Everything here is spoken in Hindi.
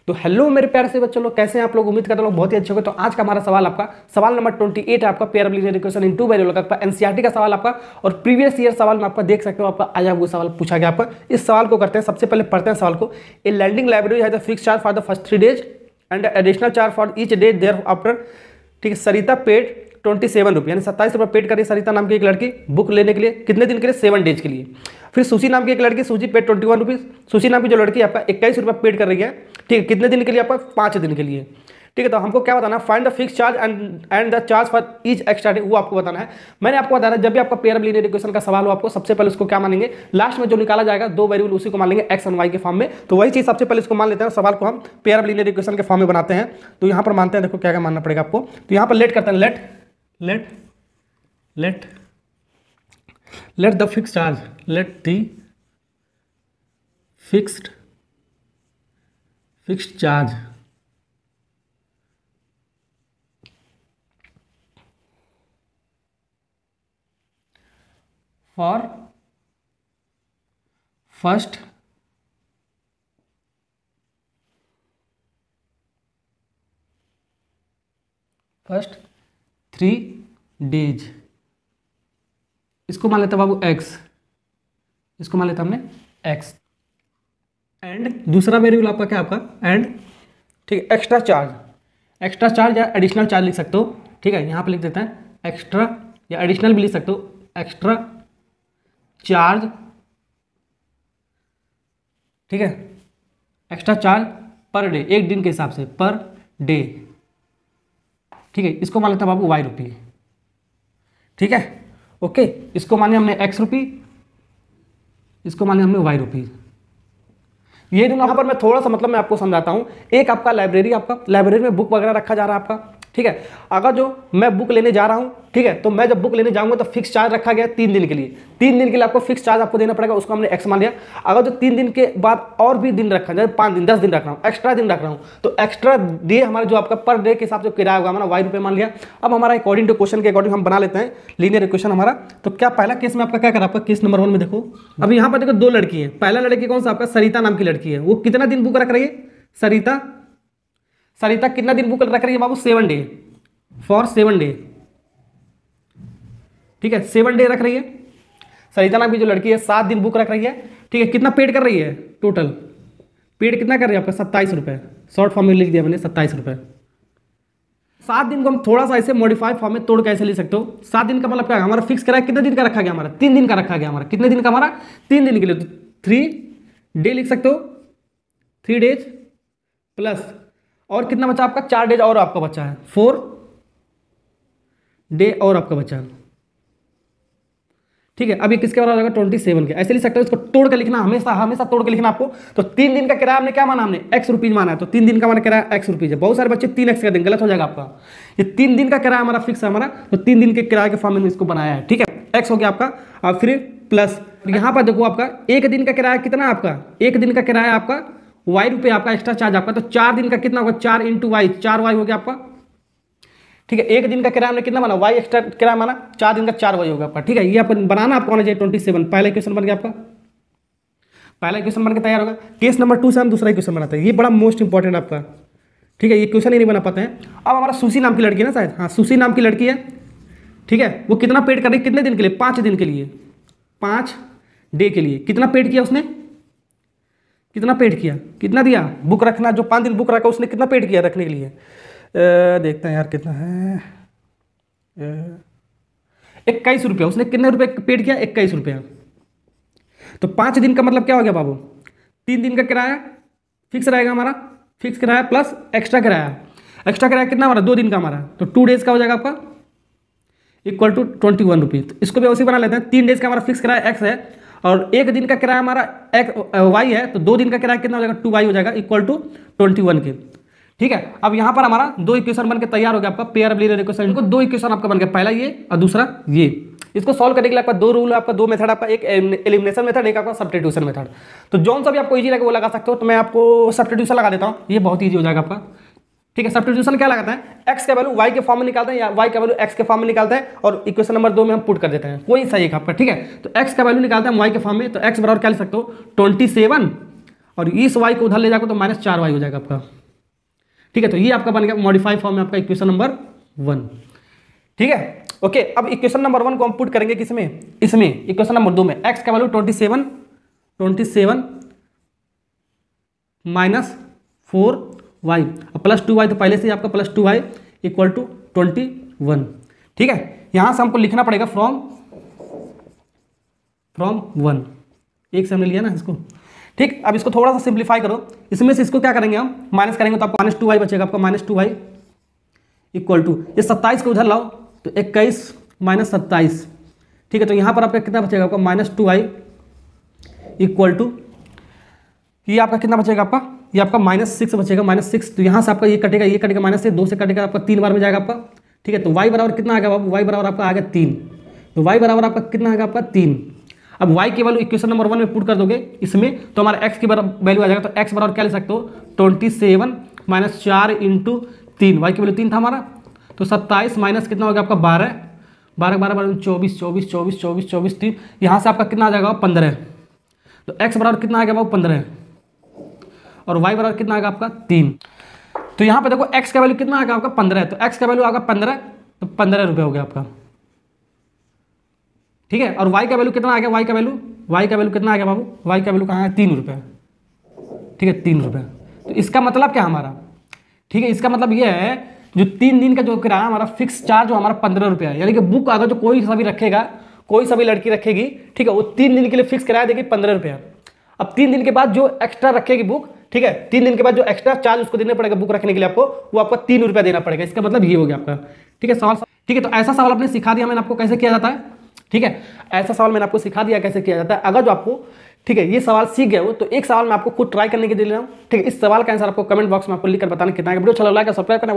तो हेलो मेरे प्यारे से बच्चों लोग, कैसे हैं आप लोग। उम्मीद करता हूँ बहुत ही अच्छे होंगे। तो आज का हमारा सवाल आपका सवाल नंबर 28 है आपका pair of linear equation in two variable का एनसीईआरटी का सवाल आपका। और प्रीवियस ईयर सवाल में आपका देख सकते हो आपका आया हुआ सवाल पूछा गया आपका। इस सवाल को करते हैं, सबसे पहले पढ़ते हैं सवाल को। A lending library has the fix charge for the first 3 days and additional charge for each day thereafter. ठीक है, सरिता पेड 27 रुपये यानी 27 रुपये पेड करी सरिता नाम की एक लड़की बुक लेने के लिए। कितने दिन के लिए? 7 days के लिए। फिर सुशी नाम की एक लड़की, सुशी पेड 21 रुपीज़। सुशी नाम की जो लड़की आपका 21 रुपये पेड कर रही है। ठीक है, कितने दिन के लिए? आपका 5 दिन के लिए। ठीक है, तो हमको क्या बताना है? Find the fix charge and the charge for each extra day, वो आपको बताना है। मैंने आपको बताया जब भी आपका पेयर ऑफ लीनियर इक्वेशन का सवाल हो, आपको सबसे पहले उसको क्या मानेंगे? लास्ट में जो निकाला जाएगा 2 वेरिएबल उसी को मान लेंगे एक्स एंड वाई के फॉर्म में। तो वही चीज सबसे पहले इसको मान लेते हैं, सवाल को हम पेयर ऑफ लीनियर इक्वेशन के फॉर्म में बनाते हैं। तो यहाँ पर मानते हैं, देखो क्या क्या मानना पड़ेगा आपको। तो यहाँ पर लेट करते हैं, let the fixed charge, let the fixed charge for first 3 days, इसको मान लेते हैं बाबू एक्स, इसको मान लेते हैं हमने एक्स। एंड दूसरा वेरिएबल आपका क्या? आपका एंड। ठीक है, एक्स्ट्रा चार्ज या एडिशनल चार्ज लिख सकते हो। ठीक है, यहाँ पे लिख देते हैं एक्स्ट्रा या एडिशनल भी लिख सकते हो। एक्स्ट्रा चार्ज, ठीक है, एक्स्ट्रा चार्ज पर डे, एक दिन के हिसाब से पर डे। ठीक है, इसको मान लेते हैं बाबू वाई रुपये। ठीक है, ओके, इसको माने हमने एक्स रुपी, इसको माने हमने वाई रुपी। ये दोनों यहाँ पर मैं थोड़ा सा मतलब मैं आपको समझाता हूँ। एक आपका लाइब्रेरी में बुक वगैरह रखा जा रहा है आपका। ठीक है, अगर जो मैं बुक लेने जा रहा हूँ, ठीक है, तो मैं जब बुक लेने जाऊँगा तो फिक्स चार्ज रखा गया 3 दिन के लिए। 3 दिन के लिए आपको फिक्स चार्ज आपको देना पड़ेगा, उसको हमने एक्स मान लिया। अगर जो 3 दिन के बाद और भी दिन रखा जाए, 5 दिन 10 दिन रख रहा हूँ, एक्स्ट्रा दिन रख रहा हूँ, तो एक्स्ट्रा डे हमारा जो आपका पर डे के हिसाब से किराया होगा हमारा वाई रुपये मान लिया। अब हमारा अकॉर्डिंग टू क्वेश्चन के अकॉर्डिंग हम बना लेते हैं लीनियर इक्वेशन हमारा। तो क्या पहला केस में आपका क्या करा? आपका केस नंबर 1 में देखो, अब यहाँ पर देखो 2 लड़की है। पहला लड़की कौन सा? आपका सरिता नाम की लड़की है। वो कितना दिन बुक रख रही है? सरिता कितना दिन बुक रख रही है बाबू? 7 डे, फॉर 7 डे। ठीक है, 7 डे रख रही है। सरिता नाम की जो लड़की है 7 दिन बुक रख रही है। ठीक है, कितना पेड कर रही है? टोटल पेड कितना कर रही है आपका? 27 रुपये। शॉर्ट फॉर्म में लिख दिया मैंने 27 रुपये। 7 दिन को हम थोड़ा सा ऐसे मॉडिफाइड फॉर्म में तोड़ कैसे ले सकते हो? 7 दिन का मतलब क्या है? हमारा फिक्स कराया कितने दिन का रखा गया? हमारा 3 दिन का रखा गया। हमारा कितने दिन का? हमारा 3 दिन के लिए। तो 3 डे लिख सकते हो, 3 days प्लस और कितना बचा आपका? 4 days और आपका बचा है, 4 डे और आपका बचा। ठीक है, अब ये किसके बराबर होगा? 27 के। ऐसे लिख सकते हो, इसको तोड़ के लिखना, हमेशा तोड़ के लिखना आपको। तो 3 दिन का किराया हमने क्या माना? हमने एक्स रुपीज माना है। तो 3 दिन का हमारा किराया एक्स रुपीज है। बहुत सारे बच्चे 3x कर देंगे, गलत हो जाएगा आपका। ये 3 दिन का किराया हमारा फिक्स है हमारा, तो 3 दिन के किराए के फॉर्म में इसको बनाया है। ठीक है, एक्स हो गया आपका। अब फिर प्लस यहाँ पर देखो आपका 1 दिन का किराया कितना है आपका? 1 दिन का किराया आपका वाई रुपये आपका, एक्स्ट्रा चार्ज आपका। तो 4 दिन का कितना होगा? 4 × वाई, 4 वाई हो गया आपका। ठीक है, 1 दिन का किराया हमने कितना माना? वाई एक्स्ट्रा किराया माना, 4 दिन का 4 वाई होगा आपका। ठीक है, ये अपन बनाना आपको आना चाहिए 27। पहला इक्वेशन बन गया आपका, पहला इक्वेशन बन के तैयार होगा। केस नंबर 2 से हम दूसरा इक्वेशन बनाते हैं। ये बड़ा मोस्ट इंपॉर्टेंट आपका। ठीक है, ये क्वेश्चन ही नहीं बना पाते हैं। अब हमारा सुशी नाम की लड़की है ना, शायद, हाँ, सुशी नाम की लड़की है। ठीक है, वो कितना पेड कर रही है? कितने दिन के लिए? 5 दिन के लिए, 5 डे के लिए। कितना पेड किया उसने? कितना पेड किया? कितना दिया? बुक रखना जो 5 दिन बुक रखा उसने कितना पेड किया रखने के लिए? देखते हैं यार कितना है। 21 रुपया। उसने कितने रुपए पेड किया? 21 रुपया। तो 5 दिन का मतलब क्या हो गया बाबू? 3 दिन का किराया फिक्स रहेगा हमारा, फिक्स किराया प्लस एक्स्ट्रा किराया। एक्स्ट्रा किराया कितना हमारा? 2 दिन का हमारा। तो 2 days का हो जाएगा आपका इक्वल टू 21 रुपीज़। तो इसको भी उसी बना लेते हैं। 3 days का हमारा फिक्स किराया एक्स है और 1 दिन का किराया हमारा वाई है। तो 2 दिन का किराया कितना हो जाएगा? 2y हो जाएगा इक्वल टू 21 के। ठीक है, अब यहाँ पर हमारा 2 इक्वेशन बन के तैयार हो गया आपका पेयर ऑफ लीनियर इक्वेशन। इनको 2 इक्वेशन आपका बन गया, पहला ये और दूसरा ये। इसको सॉल्व करने के लिए आपका 2 रूल है, आपका 2 मेथड आपका, एक एलिमिनेशन मेथड, एक आपका सब्स्टिट्यूशन मेथड। तो जौन सा भी आपको इजी लगे वो लगा सकते हो। तो मैं आपको सब्स्टिट्यूशन लगा देता हूँ, ये बहुत ईजी हो जाएगा आपका। ठीक है, सब्स्टिट्यूशन क्या लगाता है? एक्स का वैल्यू वाई के फॉर्म में निकालते हैं या वाई का वैल्यू एक्स के फॉर्म में निकालते हैं और इक्वेशन नंबर 2 में हम पुट कर देते हैं। कोई सही है आपका। ठीक है, तो एक्स का वैल्यू निकालते हैं वाई के फॉर्म में। तो एक्स बराबर क्या लिख सकते हो? 27 और इस y को उधर ले जाकर तो -4y हो जाएगा आपका। ठीक है, तो ये आपका बन गया मॉडिफाइड फॉर्म में आपका इक्वेशन नंबर 1। ठीक है, ओके। अब इक्वेशन नंबर 1 को हम पुट करेंगे किसमें, इसमें इक्वेशन नंबर 2 में। x का वैल्यू 27 -4y और +2y, तो पहले से ही आपका +2y इक्वल टू 21। ठीक है, यहां से हमको लिखना पड़ेगा फ्रॉम 1, एक से हमने लिया ना इसको। ठीक, अब इसको थोड़ा सा सिंप्लीफाई करो, इसमें से इसको क्या करेंगे हम, माइनस करेंगे तो आपको -2y बचेगा, आपका -2y इक्वल टू ये 27 को उधर लाओ तो 21 - 27। ठीक है, तो यहाँ पर आपका कितना बचेगा, आपका -2y इक्वल टू ये आपका कितना बचेगा, आपका ये आपका -6 बचेगा, -6। तो यहाँ से आपका ये कटेगा माइनस से 2 से कटेगा, आपका 3 बार में जाएगा आपका। ठीक है, तो y बराबर कितना आ गया बाबू, y बराबर आपका आ गया 3। तो y बराबर आपका कितना आ गया, आपका 3। अब y की वैल्यू इक्वेशन नंबर 1 में पुट कर दोगे इसमें, तो हमारा x की वैल्यू आ जाएगा। तो x बराबर क्या ले सकते हो, 27 - 4 × 3, y की वैल्यू 3 था हमारा। तो 27 माइनस कितना हो गया आपका 12 24 3, यहाँ से आपका कितना आ जाएगा 15। तो x बराबर कितना आ गया बाबू 15 और y बराबर कितना आ गया आपका 3। तो यहाँ पे देखो x का वैल्यू कितना आ गया आपका 15, तो x का वैल्यू आ गया 15, तो 15 रुपये हो गया आपका। ठीक है, और y का वैल्यू कितना आ गया, y का वैल्यू कितना आ गया बाबू, y का वैल्यू कहाँ है 3 रुपये। ठीक है, 3 रुपये। तो इसका मतलब क्या हमारा, ठीक है, इसका मतलब ये है जो 3 दिन का जो किराया हमारा फिक्स चार्ज जो हमारा 15 रुपये है, यानी कि बुक अगर जो कोई सा भी रखेगा, कोई सा भी लड़की रखेगी, ठीक है, वो 3 दिन के लिए फिक्स किराया देगी 15 रुपये। अब 3 दिन के बाद जो एक्स्ट्रा रखेगी बुक, ठीक है, 3 दिन के बाद जो एक्स्ट्रा चार्ज उसको देना पड़ेगा बुक रखने के लिए आपको, वो आपको 3 रुपया देना पड़ेगा। इसका मतलब ये हो गया आपका। ठीक है, सवाल, ठीक है, तो ऐसा सवाल आपने सिखा दिया मैंने आपको कैसे किया जाता है। ठीक है, ऐसा सवाल मैंने आपको सिखा दिया कैसे किया जाता है। अगर जो आपको, ठीक है, ये सवाल सीख गए हो तो एक सवाल मैं आपको खुद ट्राई करने के लिए ले रहा हूँ। ठीक है, इस सवाल का आंसर आपको कमेंट बॉक्स में आपको लिख कर बताना कितना है। वीडियो अच्छा लगा, लाइक और सब्सक्राइब करना।